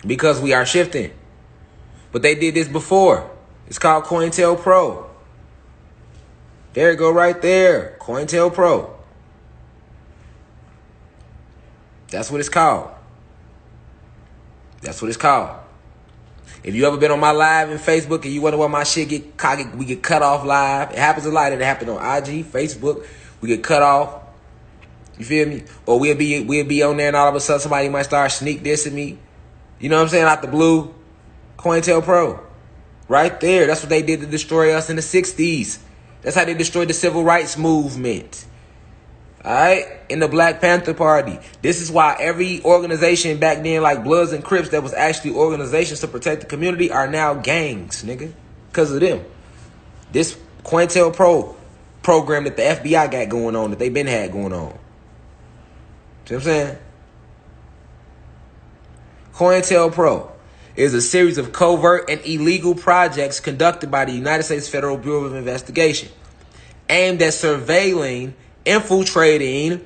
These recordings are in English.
because we are shifting. But they did this before. It's called Cointelpro. There you go right there. Cointelpro. That's what it's called. That's what it's called. If you ever been on my live in Facebook and you wonder why my shit we get cut off live. It happens a lot. It happened on IG, Facebook. We get cut off. You feel me? Or we'll be on there and all of a sudden somebody might start sneak dissing me. You know what I'm saying? Out the blue. Cointelpro. Right there. That's what they did to destroy us in the 60s. That's how they destroyed the civil rights movement. All right? In the Black Panther Party. This is why every organization back then, like Bloods and Crips, that was actually organizations to protect the community, are now gangs, nigga. Because of them. This Cointelpro program that the FBI got going on, that they been had going on. See what I'm saying? Cointelpro is a series of covert and illegal projects conducted by the United States Federal Bureau of Investigation aimed at surveilling, infiltrating,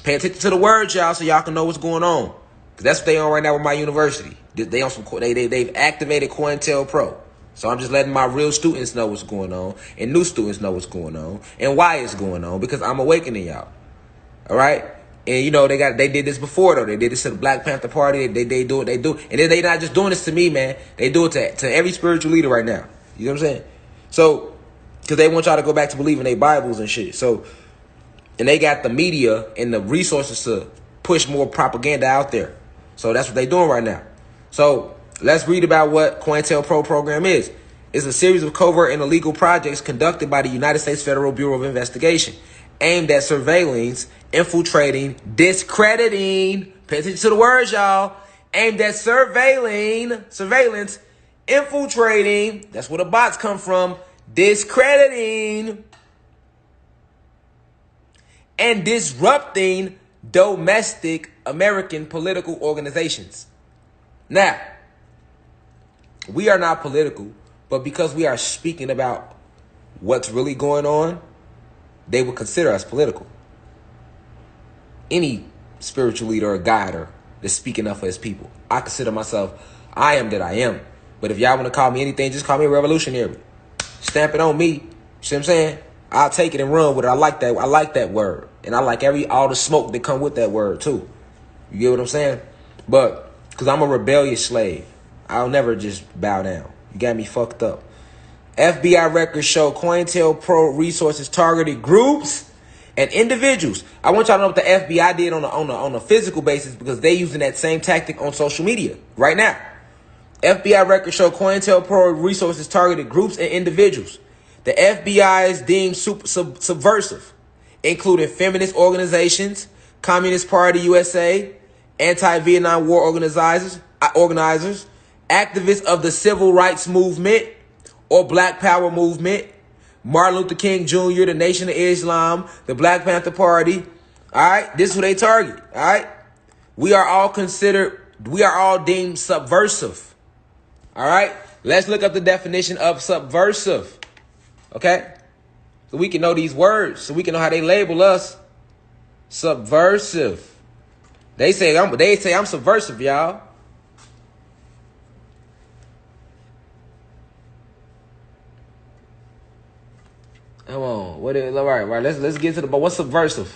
pay attention to the words, y'all, so y'all can know what's going on. Because that's what they on right now with my university. They on some they've activated Cointelpro. So I'm just letting my real students know what's going on and new students know what's going on and why it's going on, because I'm awakening y'all. All right? And you know they did this before though. They did this to the Black Panther Party. They do. And then they not just doing this to me, man. They do it to every spiritual leader right now. You know what I'm saying? So, because they want y'all to go back to believing their Bibles and shit. So, and they got the media and the resources to push more propaganda out there. So that's what they doing right now. So let's read about what Cointelpro program is. It's a series of covert and illegal projects conducted by the United States Federal Bureau of Investigation aimed at surveillance, infiltrating, discrediting, pay attention to the words, y'all, aimed at surveillance, infiltrating, that's where the bots come from, discrediting, and disrupting domestic American political organizations. Now, we are not political, but because we are speaking about what's really going on, they would consider us political. Any spiritual leader or guide that's speaking up for his people, I consider myself, I am that I am. But if y'all want to call me anything, just call me a revolutionary. Stamp it on me. You see what I'm saying? I'll take it and run with it. I like that. I like that word. And I like all the smoke that come with that word too. You get what I'm saying? But because I'm a rebellious slave, I'll never just bow down. You got me fucked up. FBI records show Cointelpro resources targeted groups and individuals. I want y'all to know what the FBI did on a physical basis, because they using that same tactic on social media right now. FBI records show Cointelpro resources targeted groups and individuals. The FBI is deemed subversive, including feminist organizations, Communist Party USA, anti-Vietnam War organizers, activists of the civil rights movement or Black Power movement, Martin Luther King Jr., the Nation of Islam, the Black Panther Party. All right, this is who they target. All right, we are all deemed subversive. All right, let's look up the definition of subversive. Okay, so we can know these words, so we can know how they label us. Subversive. They say I'm subversive, y'all. Come on, what is all right? Let's get to the. But what's subversive?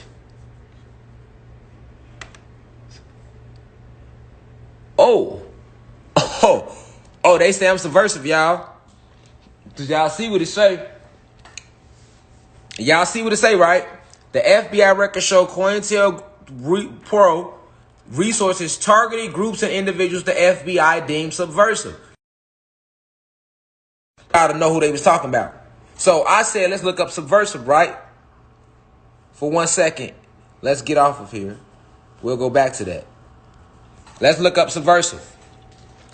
Oh, they say I'm subversive, y'all. Did y'all see what it say? Y'all see what it say, right? The FBI records show Cointelpro resources targeted groups and individuals the FBI deemed subversive. I don't know who they was talking about. So I said, let's look up subversive, right? For 1 second. Let's get off of here. We'll go back to that. Let's look up subversive.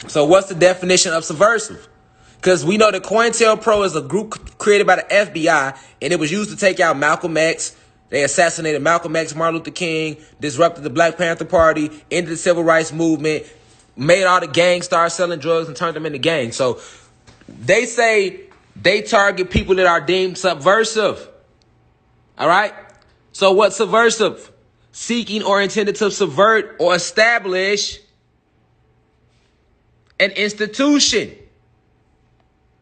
So what's the definition of subversive? Because we know that Cointelpro is a group created by the FBI, and it was used to take out Malcolm X. They assassinated Malcolm X, Martin Luther King, disrupted the Black Panther Party, ended the civil rights movement, made all the gangs start selling drugs and turned them into gangs. So they say they target people that are deemed subversive. All right? So what's subversive? Seeking or intended to subvert or establish an institution.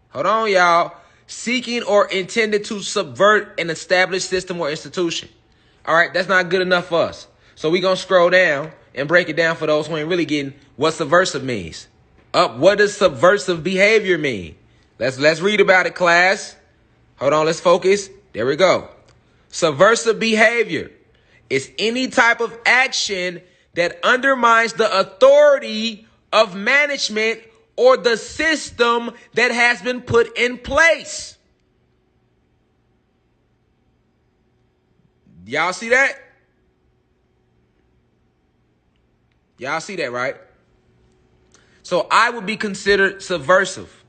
Hold on, y'all. Seeking or intended to subvert an established system or institution. All right, that's not good enough for us. So we're going to scroll down and break it down for those who ain't really getting what subversive means. What does subversive behavior mean? Let's read about it, class. Hold on, let's focus. There we go. Subversive behavior is any type of action that undermines the authority of management or the system that has been put in place. Y'all see that? Y'all see that, right? So I would be considered subversive.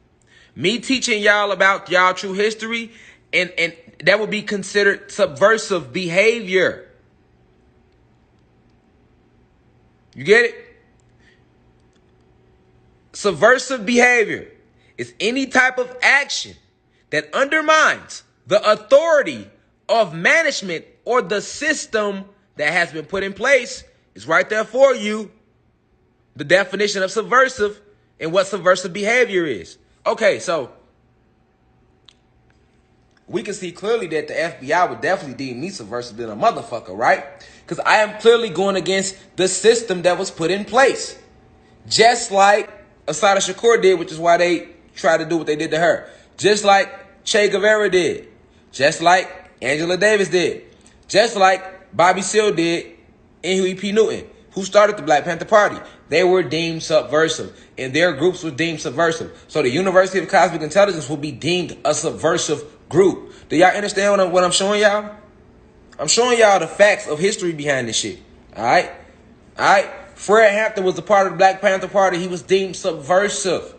Me teaching y'all about y'all true history, and that would be considered subversive behavior. You get it? Subversive behavior is any type of action that undermines the authority of management or the system that has been put in place. It's right there for you. The definition of subversive and what subversive behavior is. Okay, so we can see clearly that the FBI would definitely deem me subversive than a motherfucker, right? Because I am clearly going against the system that was put in place. Just like Asada Shakur did, which is why they tried to do what they did to her. Just like Che Guevara did. Just like Angela Davis did. Just like Bobby Seale did and Huey P. Newton, who started the Black Panther Party. They were deemed subversive, and their groups were deemed subversive. So the University of Cosmic Intelligence will be deemed a subversive group. Do y'all understand what I'm showing y'all? I'm showing y'all the facts of history behind this shit. All right? All right? Fred Hampton was a part of the Black Panther Party. He was deemed subversive.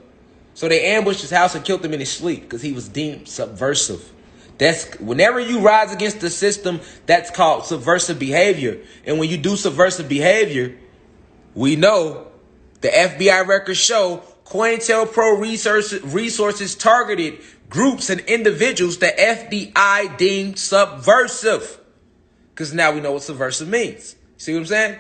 So they ambushed his house and killed him in his sleep because he was deemed subversive. That's whenever you rise against the system, that's called subversive behavior. And when you do subversive behavior, we know the FBI records show Cointelpro resources targeted groups and individuals the FBI deemed subversive. Because now we know what subversive means. See what I'm saying?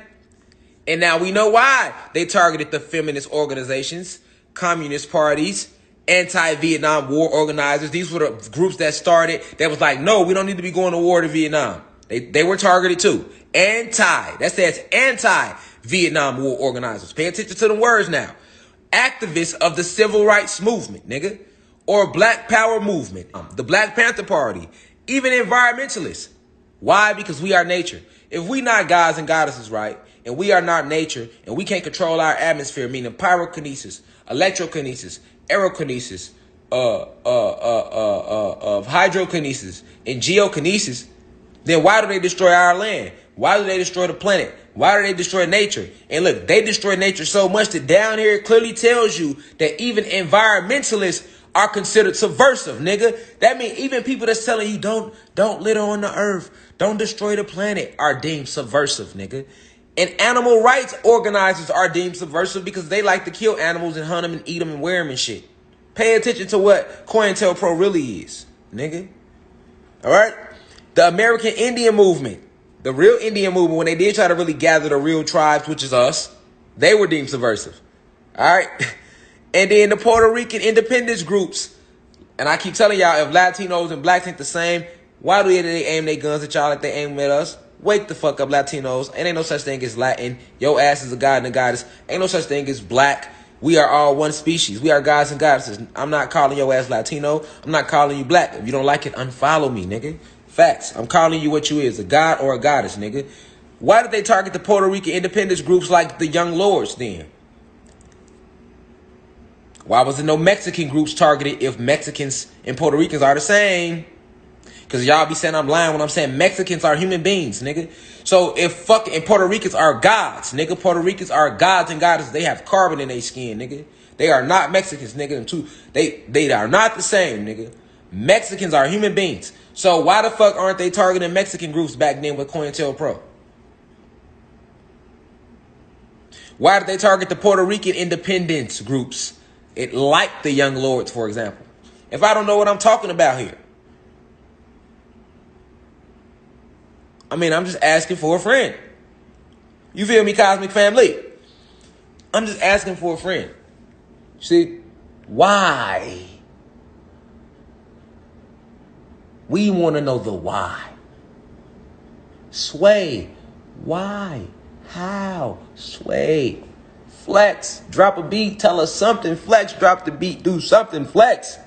And now we know why they targeted the feminist organizations, communist parties, anti-Vietnam War organizers. These were the groups that started, that was like, no, we don't need to be going to war to Vietnam. They were targeted too. That says anti-Vietnam War organizers. Pay attention to the words now. Activists of the civil rights movement, nigga. Or Black Power movement. The Black Panther Party. Even environmentalists. Why? Because we are nature. If we not gods and goddesses, right, and we are not nature, and we can't control our atmosphere, meaning pyrokinesis, electrokinesis, aerokinesis, of hydrokinesis, and geokinesis, then why do they destroy our land? Why do they destroy the planet? Why do they destroy nature? And look, they destroy nature so much that down here it clearly tells you that even environmentalists are considered subversive, nigga. That means even people that's telling you don't litter on the earth, don't destroy the planet, are deemed subversive, nigga. And animal rights organizers are deemed subversive because they like to kill animals and hunt them and eat them and wear them and shit. Pay attention to what Cointelpro really is, nigga. All right? The American Indian movement, the real Indian movement, when they did try to really gather the real tribes, which is us, they were deemed subversive. All right? And then the Puerto Rican independence groups. And I keep telling y'all, if Latinos and blacks ain't the same, why do they aim their guns at y'all like they aim at us? Wake the fuck up, Latinos. Ain't no such thing as Latin. Your ass is a god and a goddess. Ain't no such thing as black. We are all one species. We are gods and goddesses. I'm not calling your ass Latino. I'm not calling you black. If you don't like it, unfollow me, nigga. Facts. I'm calling you what you is, a god or a goddess, nigga. Why did they target the Puerto Rican independence groups like the Young Lords then? Why was there no Mexican groups targeted if Mexicans and Puerto Ricans are the same? Because y'all be saying I'm lying when I'm saying Mexicans are human beings, nigga. So if fucking Puerto Ricans are gods, nigga. Puerto Ricans are gods and goddesses. They have carbon in their skin, nigga. They are not Mexicans, nigga. They are not the same, nigga. Mexicans are human beings. So why the fuck aren't they targeting Mexican groups back then with Cointelpro? Why did they target the Puerto Rican independence groups? It like the Young Lords, for example. If I don't know what I'm talking about here. I mean, I'm just asking for a friend. You feel me, Cosmic Family? I'm just asking for a friend. See, why? We want to know the why. Sway, why? How? Sway. Flex, drop a beat, tell us something. Flex, drop the beat, do something. Flex.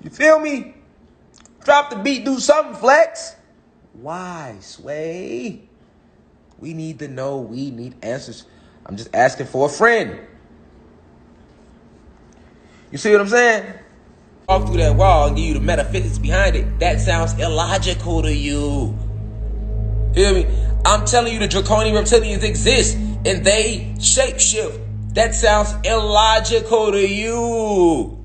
You feel me? Drop the beat, do something. Flex. Why? Sway. We need to know. We need answers. I'm just asking for a friend. You see what I'm saying? Walk through that wall and give you the metaphysics behind it. That sounds illogical to you. Hear me? I'm telling you the draconian reptilians exist and they shapeshift. That sounds illogical to you.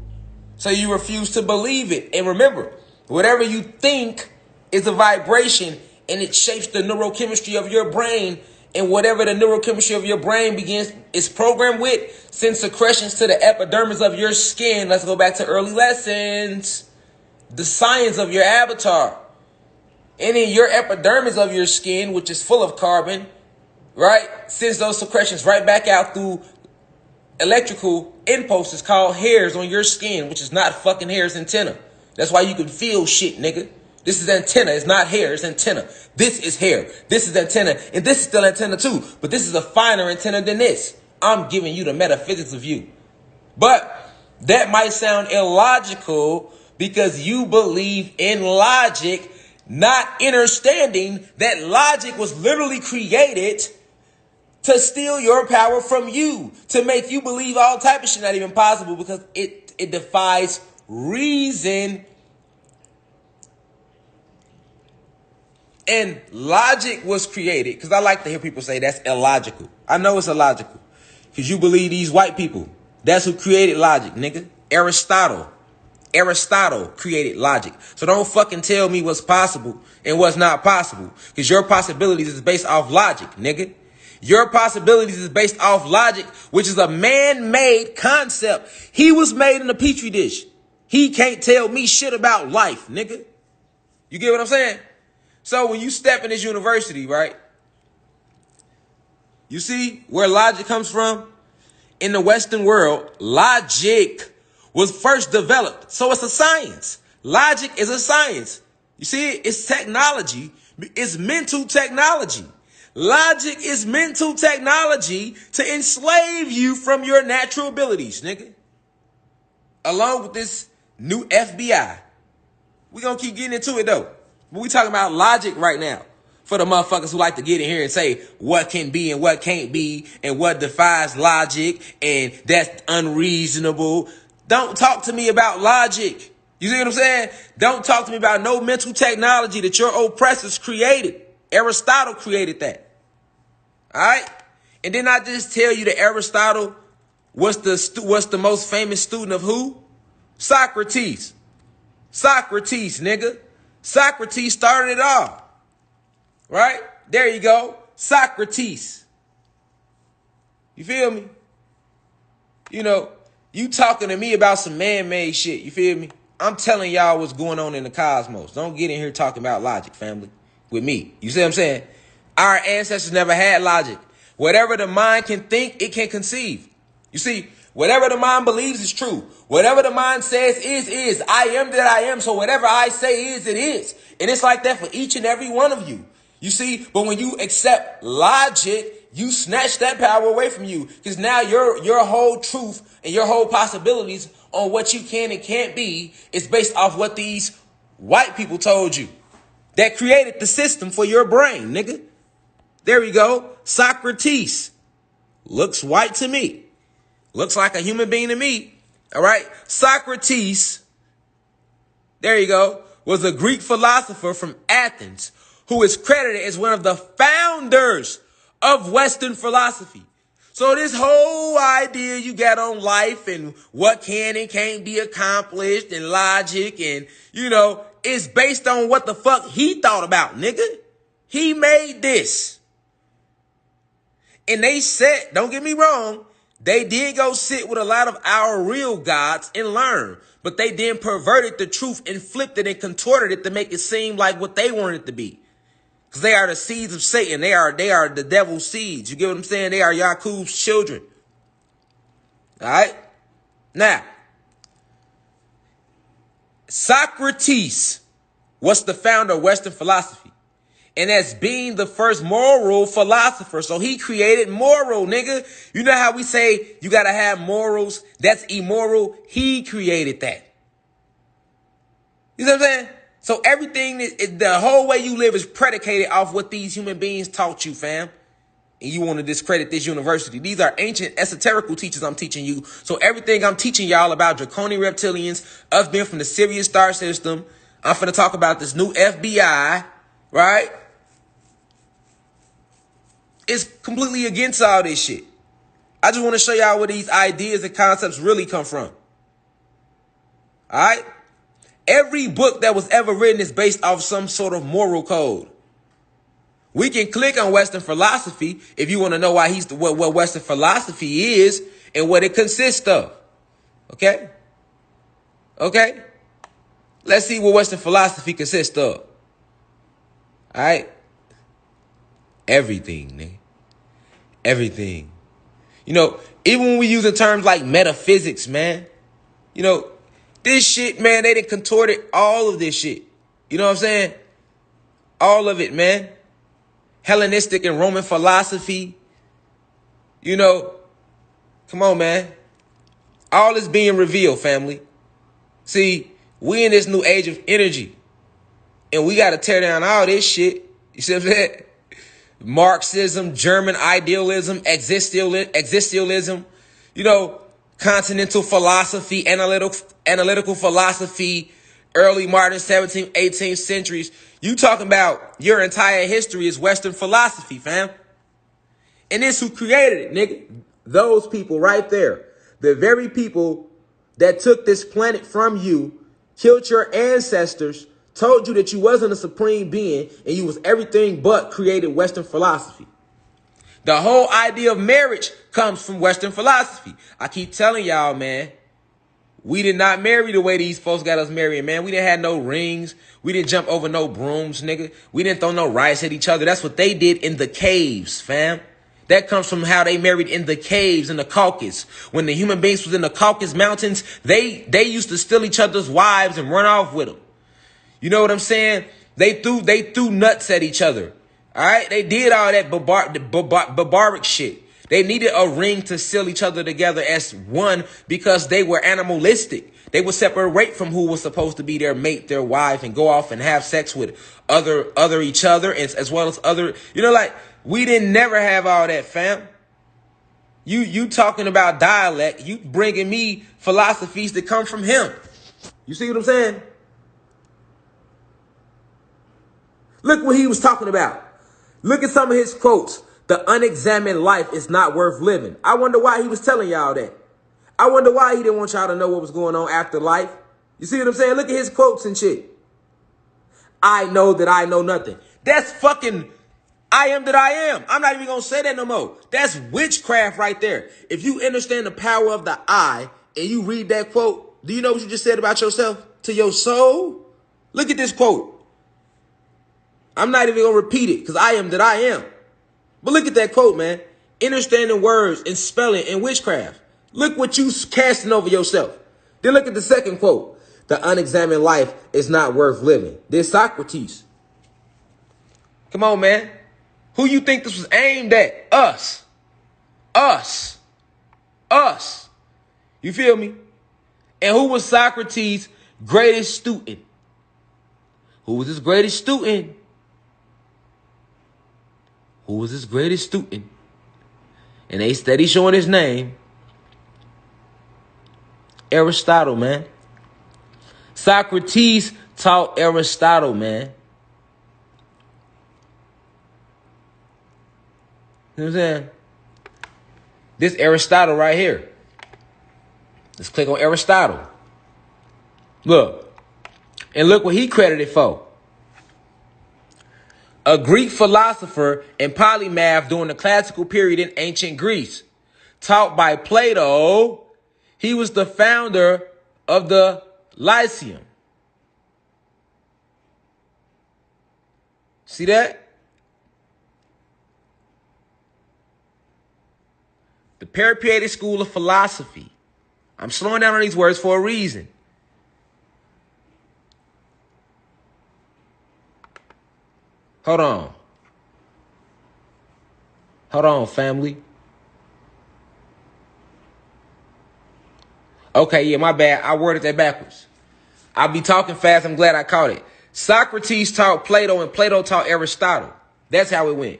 So you refuse to believe it. And remember, whatever you think is a vibration and it shapes the neurochemistry of your brain. And whatever the neurochemistry of your brain is programmed with, sends secretions to the epidermis of your skin. Let's go back to early lessons. The science of your avatar. And in your epidermis of your skin, which is full of carbon, right, sends those secretions right back out through electrical impulses called hairs on your skin, which is not fucking hairs, antenna. That's why you can feel shit, nigga. This is antenna. It's not hair. It's antenna. This is hair. This is antenna. And this is still antenna too. But this is a finer antenna than this. I'm giving you the metaphysics of you. But that might sound illogical because you believe in logic, not understanding that logic was literally created to steal your power from you, to make you believe all type of shit not even possible because it defies reason. And logic was created, because I like to hear people say that's illogical. I know it's illogical, because you believe these white people. That's who created logic, nigga. Aristotle created logic. So don't fucking tell me what's possible and what's not possible, because your possibilities is based off logic, nigga. Your possibilities is based off logic, which is a man-made concept. He was made in a petri dish. He can't tell me shit about life, nigga. You get what I'm saying? So when you step in this university, right, you see where logic comes from? In the Western world, logic was first developed. So it's a science. Logic is a science. You see, it's technology. It's mental technology. Logic is mental technology to enslave you from your natural abilities, nigga. Along with this new FBI. We're going to keep getting into it, though. But we talking about logic right now. For the motherfuckers who like to get in here and say what can be and what can't be and what defies logic and that's unreasonable. Don't talk to me about logic. You see what I'm saying? Don't talk to me about no mental technology that your oppressors created. Aristotle created that. All right? And then I just tell you that Aristotle was the most famous student of who? Socrates. Socrates, nigga. Socrates started it all. Right? There you go. Socrates. You feel me? You know, you talking to me about some man-made shit. You feel me? I'm telling y'all what's going on in the cosmos. Don't get in here talking about logic, family, with me. You see what I'm saying? Our ancestors never had logic. Whatever the mind can think, it can conceive. You see, whatever the mind believes is true. Whatever the mind says is. I am that I am. So whatever I say is, it is. And it's like that for each and every one of you. You see, but when you accept logic, you snatch that power away from you. Because now your whole truth and your whole possibilities on what you can and can't be is based off what these white people told you. That created the system for your brain, nigga. There we go. Socrates. Looks white to me. Looks like a human being to me. All right. Socrates, there you go, was a Greek philosopher from Athens who is credited as one of the founders of Western philosophy. So this whole idea you got on life and what can and can't be accomplished and logic and, you know, is based on what the fuck he thought about, nigga. He made this. And they said, don't get me wrong, they did go sit with a lot of our real gods and learn. But they then perverted the truth and flipped it and contorted it to make it seem like what they wanted it to be. Because they are the seeds of Satan. They are the devil's seeds. You get what I'm saying? They are Yakub's children. All right? Now, Socrates was the founder of Western philosophy. And as being the first moral philosopher. So he created moral, nigga. You know how we say you got to have morals? That's immoral. He created that. You know what I'm saying? So everything, the whole way you live is predicated off what these human beings taught you, fam. And you want to discredit this university. These are ancient esoterical teachers I'm teaching you. So everything I'm teaching y'all about draconian reptilians, us being from the Sirius star system, I'm finna talk about this new FBI, right? It's completely against all this shit. I just want to show y'all where these ideas and concepts really come from. All right? Every book that was ever written is based off some sort of moral code. We can click on Western philosophy if you want to know why what Western philosophy is and what it consists of. Okay? Okay? Let's see what Western philosophy consists of. All right? Everything, nigga. Everything. You know, even when we use the terms like metaphysics, man, you know, this shit, man, they done contorted all of this shit. You know what I'm saying? All of it, man. Hellenistic and Roman philosophy. You know, come on, man. All is being revealed, family. See, we in this new age of energy. And we got to tear down all this shit. You see what I'm saying? Marxism, German idealism, existentialism, you know, continental philosophy, analytical philosophy, early modern 17th, 18th centuries. You talking about your entire history is Western philosophy, fam. And it's who created it, nigga. Those people right there. The very people that took this planet from you, killed your ancestors, told you that you wasn't a supreme being and you was everything but created Western philosophy. The whole idea of marriage comes from Western philosophy. I keep telling y'all, man, we did not marry the way these folks got us marrying, man. We didn't have no rings. We didn't jump over no brooms, nigga. We didn't throw no rice at each other. That's what they did in the caves, fam. That comes from how they married in the caves in the Caucasus. When the human beings was in the Caucasus mountains, they used to steal each other's wives and run off with them. You know what I'm saying? They threw nuts at each other. All right? They did all that barbaric shit. They needed a ring to seal each other together as one because they were animalistic. They would separate from who was supposed to be their mate, their wife, and go off and have sex with other each other as well as other. You know, like, we didn't never have all that, fam. You talking about dialect. You bringing me philosophies that come from him. You see what I'm saying? Look what he was talking about. Look at some of his quotes. The unexamined life is not worth living. I wonder why he was telling y'all that. I wonder why he didn't want y'all to know what was going on after life. You see what I'm saying? Look at his quotes and shit. I know that I know nothing. That's fucking I am that I am. I'm not even going to say that no more. That's witchcraft right there. If you understand the power of the I and you read that quote, do you know what you just said about yourself to your soul? Look at this quote. I'm not even going to repeat it because I am that I am. But look at that quote, man. Understanding words and spelling and witchcraft. Look what you casting over yourself. Then look at the second quote. The unexamined life is not worth living. This Socrates. Come on, man. Who you think this was aimed at? Us. Us. Us. You feel me? And who was Socrates' greatest student? Who was his greatest student? Who was his greatest student? And they steady showing his name. Aristotle, man. Socrates taught Aristotle, man. You know what I'm saying? This Aristotle right here. Let's click on Aristotle. Look. And look what he credited for. A Greek philosopher and polymath during the classical period in ancient Greece. Taught by Plato, he was the founder of the Lyceum. See that? The Peripatetic School of Philosophy. I'm slowing down on these words for a reason. Hold on. Hold on, family. Okay, yeah, my bad. I worded that backwards. I'll be talking fast. I'm glad I caught it. Socrates taught Plato and Plato taught Aristotle. That's how it went.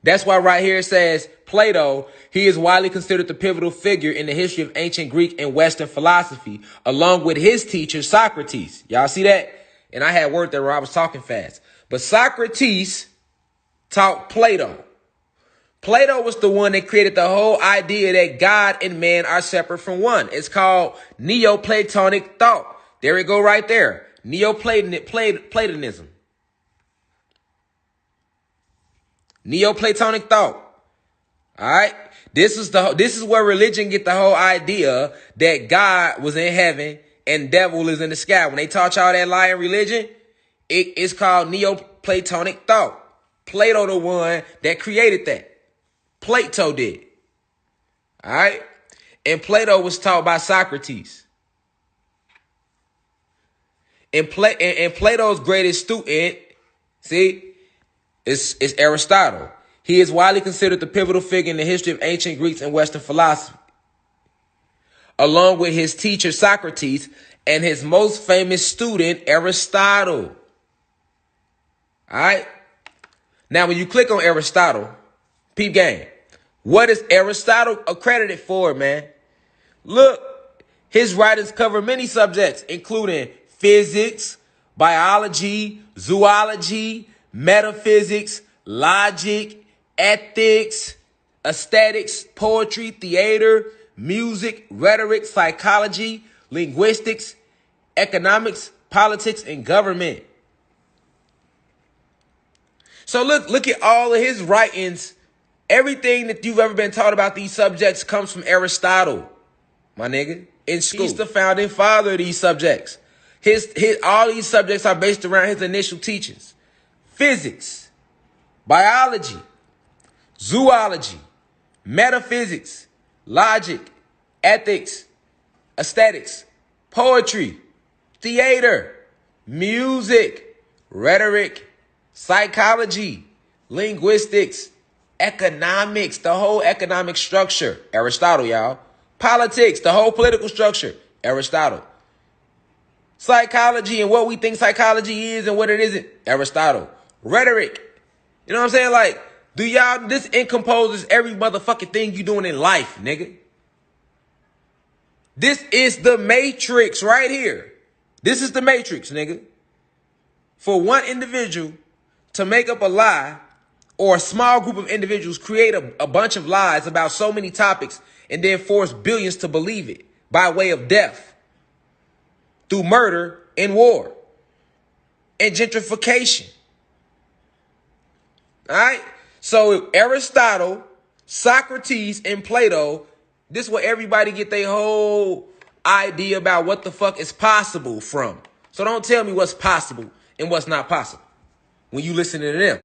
That's why right here it says Plato, he is widely considered the pivotal figure in the history of ancient Greek and Western philosophy, along with his teacher, Socrates. Y'all see that? And I had word there where I was talking fast. But Socrates taught Plato. Plato was the one that created the whole idea that God and man are separate from one. It's called Neoplatonic thought. There we go right there. Neoplatonism. Neoplatonic thought. All right. This is where religion get the whole idea that God was in heaven and devil is in the sky. When they taught y'all that lie in religion, it's called Neoplatonic thought. Plato the one that created that. Plato did. All right. And Plato was taught by Socrates. And Plato's greatest student, see, is Aristotle. He is widely considered the pivotal figure in the history of ancient Greeks and Western philosophy, along with his teacher Socrates and his most famous student Aristotle. All right. Now, when you click on Aristotle, peep game, what is Aristotle accredited for, man? Look, his writings cover many subjects, including physics, biology, zoology, metaphysics, logic, ethics, aesthetics, poetry, theater, music, rhetoric, psychology, linguistics, economics, politics, and government. So look at all of his writings. Everything that you've ever been taught about these subjects comes from Aristotle, my nigga, in school. He's the founding father of these subjects. All these subjects are based around his initial teachings. Physics, biology, zoology, metaphysics, logic, ethics, aesthetics, poetry, theater, music, rhetoric, psychology, linguistics, economics, the whole economic structure, Aristotle, y'all. Politics, the whole political structure, Aristotle. Psychology and what we think psychology is and what it isn't, Aristotle. Rhetoric, you know what I'm saying? Like, this encompasses every motherfucking thing you doing in life, nigga. This is the matrix right here. This is the matrix, nigga. For one individual to make up a lie, or a small group of individuals create a bunch of lies about so many topics and then force billions to believe it by way of death, through murder and war and gentrification. All right. So Aristotle, Socrates, and Plato, this is where everybody get their whole idea about what the fuck is possible from. So don't tell me what's possible and what's not possible when you listen to them.